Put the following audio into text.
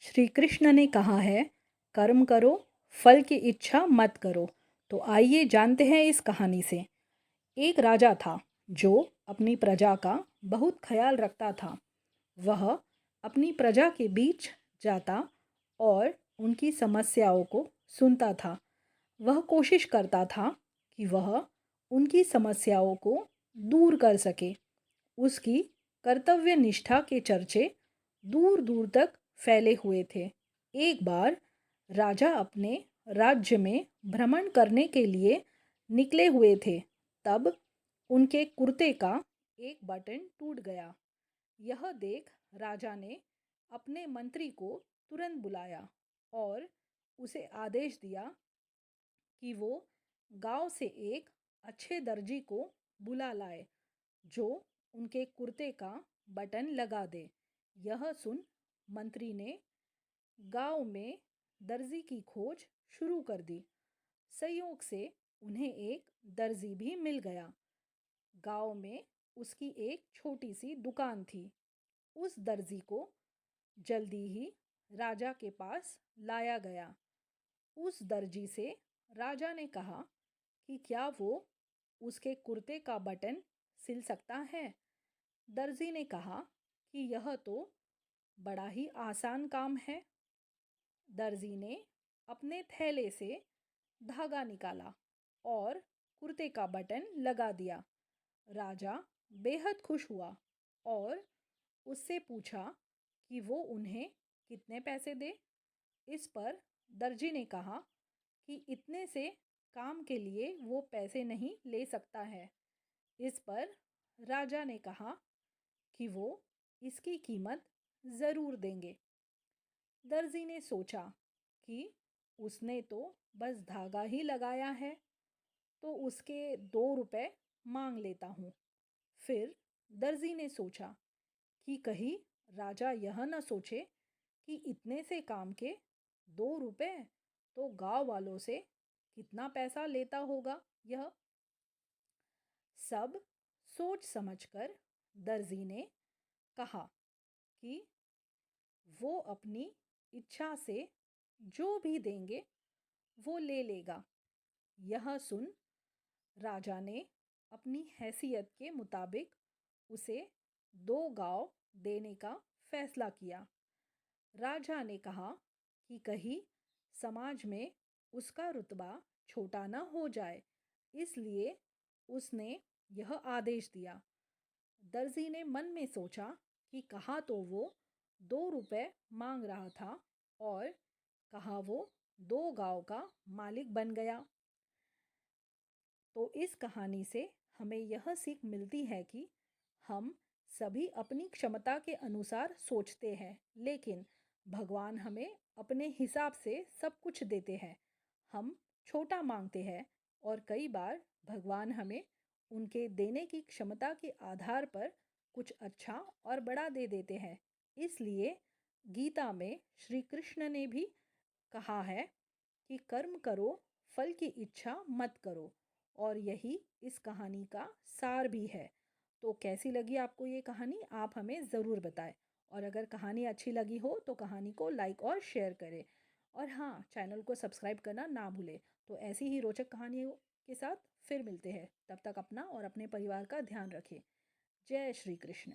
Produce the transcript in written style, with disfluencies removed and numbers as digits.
श्री कृष्ण ने कहा है, कर्म करो, फल की इच्छा मत करो। तो आइए जानते हैं इस कहानी से। एक राजा था जो अपनी प्रजा का बहुत ख्याल रखता था। वह अपनी प्रजा के बीच जाता और उनकी समस्याओं को सुनता था। वह कोशिश करता था कि वह उनकी समस्याओं को दूर कर सके। उसकी कर्तव्य निष्ठा के चर्चे दूर दूर तक फैले हुए थे। एक बार राजा अपने राज्य में भ्रमण करने के लिए निकले हुए थे। तब उनके कुर्ते का एक बटन टूट गया। यह देख राजा ने अपने मंत्री को तुरंत बुलाया और उसे आदेश दिया कि वो गांव से एक अच्छे दर्जी को बुला लाए जो उनके कुर्ते का बटन लगा दे। यह सुन मंत्री ने गांव में दर्जी की खोज शुरू कर दी। संयोग से उन्हें एक दर्जी भी मिल गया। गांव में उसकी एक छोटी सी दुकान थी। उस दर्जी को जल्दी ही राजा के पास लाया गया। उस दर्जी से राजा ने कहा कि क्या वो उसके कुर्ते का बटन सिल सकता है। दर्जी ने कहा कि यह तो बड़ा ही आसान काम है। दर्जी ने अपने थैले से धागा निकाला और कुर्ते का बटन लगा दिया। राजा बेहद खुश हुआ और उससे पूछा कि वो उन्हें कितने पैसे दे। इस पर दर्जी ने कहा कि इतने से काम के लिए वो पैसे नहीं ले सकता है। इस पर राजा ने कहा कि वो इसकी कीमत ज़रूर देंगे। दर्जी ने सोचा कि उसने तो बस धागा ही लगाया है, तो उसके 2 रुपए मांग लेता हूँ। फिर दर्जी ने सोचा कि कहीं राजा यह न सोचे कि इतने से काम के 2 रुपए तो गांव वालों से कितना पैसा लेता होगा यह। सब सोच समझकर दर्जी ने कहा कि वो अपनी इच्छा से जो भी देंगे वो ले लेगा। यह सुन राजा ने अपनी हैसियत के मुताबिक उसे 2 गांव देने का फैसला किया। राजा ने कहा कि कहीं समाज में उसका रुतबा छोटा न हो जाए, इसलिए उसने यह आदेश दिया। दर्जी ने मन में सोचा कि कहाँ तो वो 2 रुपए मांग रहा था और कहाँ वो 2 गांव का मालिक बन गया। तो इस कहानी से हमें यह सीख मिलती है कि हम सभी अपनी क्षमता के अनुसार सोचते हैं, लेकिन भगवान हमें अपने हिसाब से सब कुछ देते हैं। हम छोटा मांगते हैं और कई बार भगवान हमें उनके देने की क्षमता के आधार पर कुछ अच्छा और बड़ा दे देते हैं। इसलिए गीता में श्री कृष्ण ने भी कहा है कि कर्म करो, फल की इच्छा मत करो। और यही इस कहानी का सार भी है। तो कैसी लगी आपको ये कहानी, आप हमें ज़रूर बताएं। और अगर कहानी अच्छी लगी हो तो कहानी को लाइक और शेयर करें। और हाँ, चैनल को सब्सक्राइब करना ना भूलें। तो ऐसी ही रोचक कहानियों के साथ फिर मिलते हैं। तब तक अपना और अपने परिवार का ध्यान रखें। जय श्री कृष्ण।